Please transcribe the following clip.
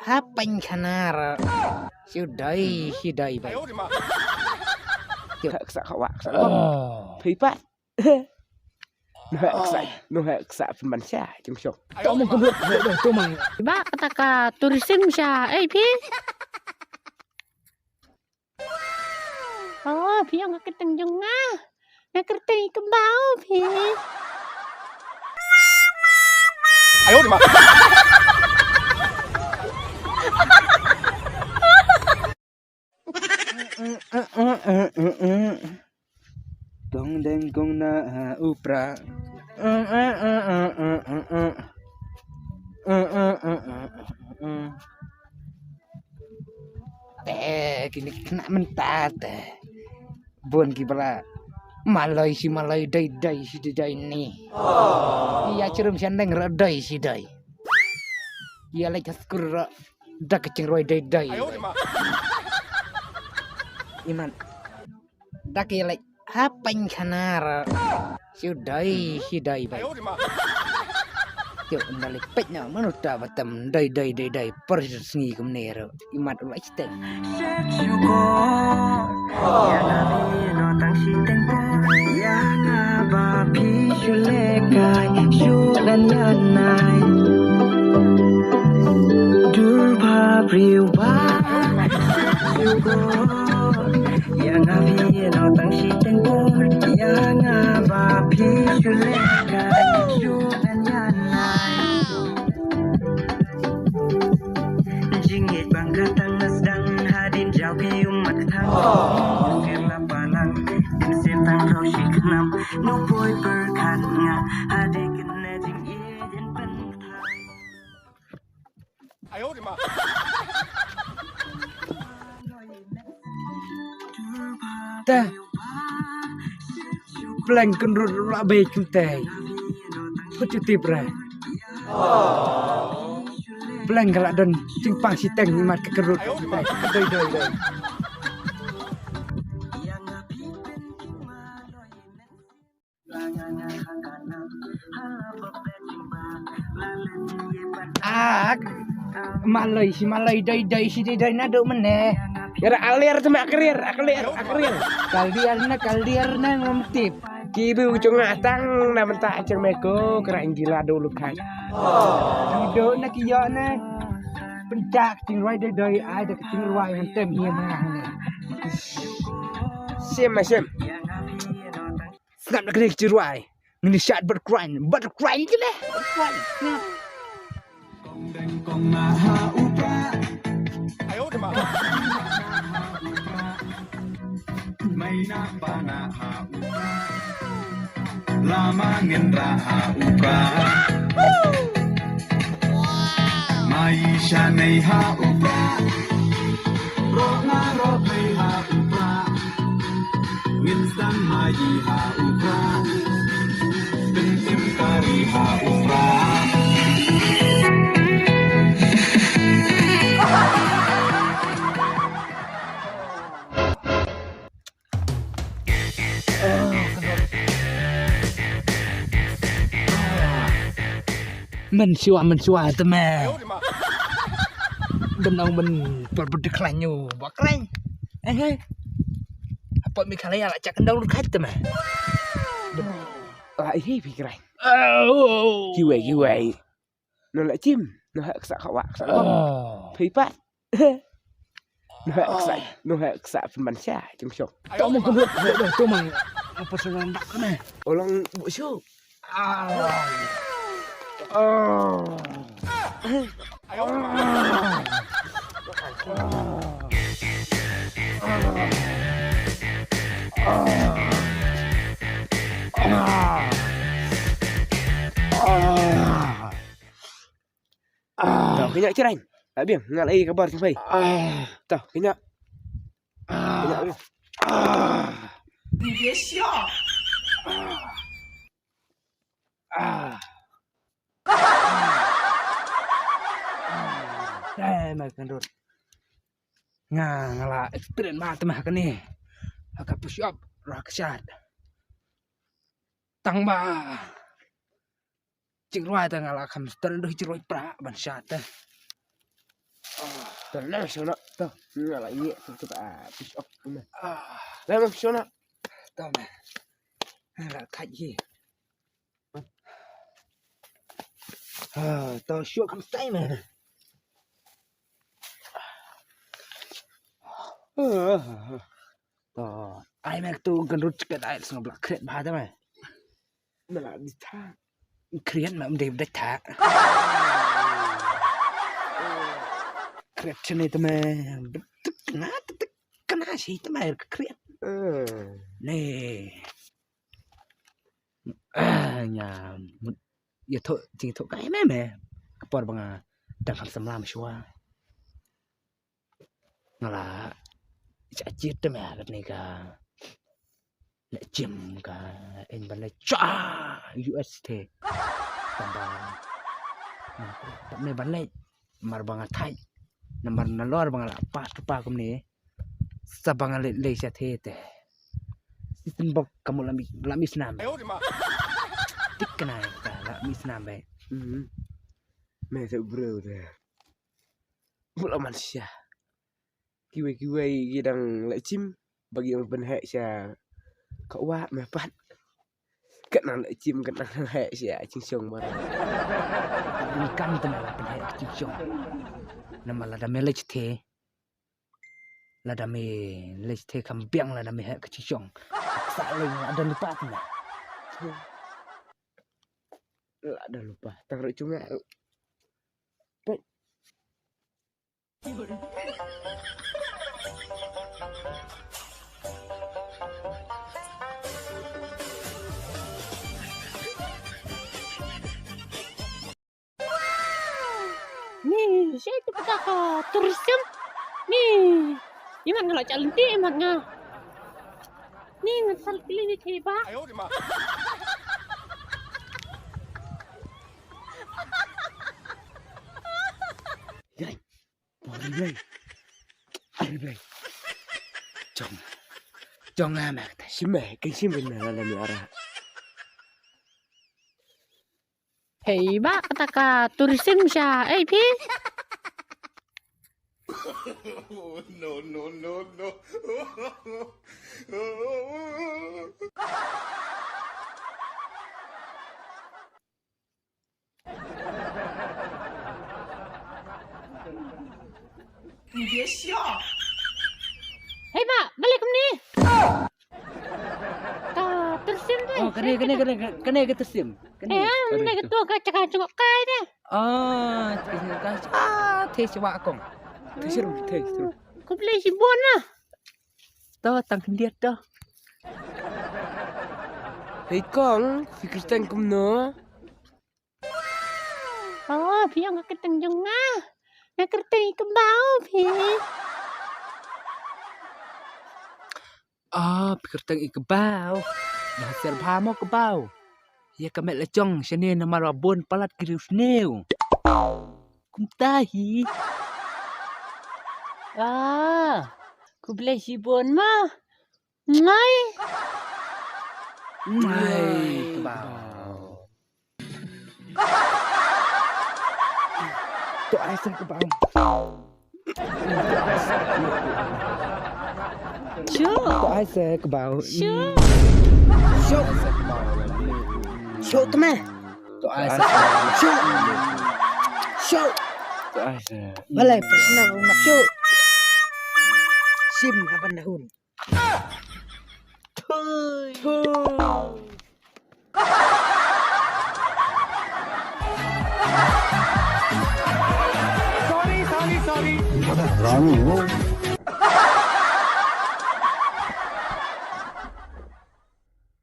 Hapan kanar. Sudai hidai bai. Hak sak hawak sak Pipat. Nó hak sak pemansa chung sok. Tao mau kebut tu mang. Ba kata ka turisin siya. Pi. Oh, pi ang keteng jung nga. Nakerti kembau pi. Ayo di ma. Dong deng gong na upra. Kini kena mentat. Bon kibala. Malay dai si dai ni. Iya cerum sandeng radai si dai. Iya lagi skur dak kecing roi dai. Iman. Dak iya lagi hapan kanar. Sudai hidai bai. Yo ndalik peknya manuta batam dai persengi kumnero. Imat ulai cita. Jingit bangga tangas dang hadin jauh umat tang sirla palang din sentang roshi kenam no boy berkan nga hade kena jing iden pentang. Ayo di ma. Dah. Blank kendrut labai kuntai. Pucuti bray. Blank galak don cingpang siteng imat kekerut kuntai. Doi. Malay dai si dai nado meneh. Kira alir tu mak kerir. Kaldierna ngomtip. Kibu cung atang na menta aceng meko kerain gila dulu kan. Hidup nak kiyo na. Pencak cing roi dai ada kecing roi hantem hiya mah ni. Sim. Snap nak kecing ciruai. Ngini syat berkerain je lah. Snap. Ayo di ma. Maina pana ha upra lama ngendra ha upra Maisha nei ha upra Rona rokai ha upra Winston mai ha upra Tim kari ha upra Mensua teman. Benang berberdeklanyu, baklan. Apa mikalnya lah cak kendang lukat teman. Ini pikiran. Oh. Kiwai. Nolak cim, nolak sak hawak sak Pipat. Nolak sak pemansa chung sok. Tao mau kebut tu mang. Apa senang dak kena. Orang bu syuk. Ayo. Tao kenyak cerang. Tak biang ngat lagi kabar sampai. Tao kenyak. Kenyak biang. 你别笑。 Mày kan rot. Ngala experience ma temah kan ni. Agak push up raksat. Tang ba. cik roi ta ngala kham stel do cik roi pra ban syata Tenang sana. Tuh, ngala ini tuh habis op. Lah mang sana. ta ma ngala khai hi Tao syok kham stai mà. ai mek tu gan rut ket ai sno blak kret ba ta ma Mà là đi tha. krian ma mde dak tha kret chene ta ma kana si ta ma kret nè nhà ya tho chỉ tho cái mẹ por banga đang ham samla ma shwa ngala cha chit ta ma gat ni ka le chim ka en ban le cha UST tambah tak me ban le mar banga thai namar na lor banga la pa kum ni sa banga le cha the te sitin bok kamu lami snam tik kana ta lami snam be Mẹ sợ bro thế. Mula manusia. Kiwai gidang lại chim bagi yang penhek sia. Kau wa me pat. Kenang lại chim kenang hek sia ching song bar. ni kan ta la pen hai chi chong nama la da me le the la da me le the kam biang la da me hai chi chong sa le ada ni pa ta Lah dah lupa. Taruh cuma. Nih, saya itu kakak turism. Nih, iman kalau jalan di iman nga. Nih, ngasal pilih ni tiba. Dai. Bori dai. Ai dai. chong ma ta Sim mẹ cái sim bên này là mi arah. Hei, ba kakak turism siya. Eh, pi. No. Hei, ba, balik ke ni. Kakak turism tu. oh kene ke tesim kene Ni ketua kacak cungok kai dia. thế chwa kong Thế seru, thế seru. Kau pilih si bon lah. to tang kendiat to Hei kong, fikir tangkum no. Oh, pi yang keteng jengah. Nak kerteng ke bau, pi. pikir tang ikbau nah ser pha mo kebau ya kamet lecong sene nama rabon palat kirus neu kum tahi Kau pilih si bon mah. Ngai. ngai kebau to ai sen kebau Sure. to ai se kebau Sure. show teman to ai se show To ai se. balai personal mak show sim apa nahun Sorry.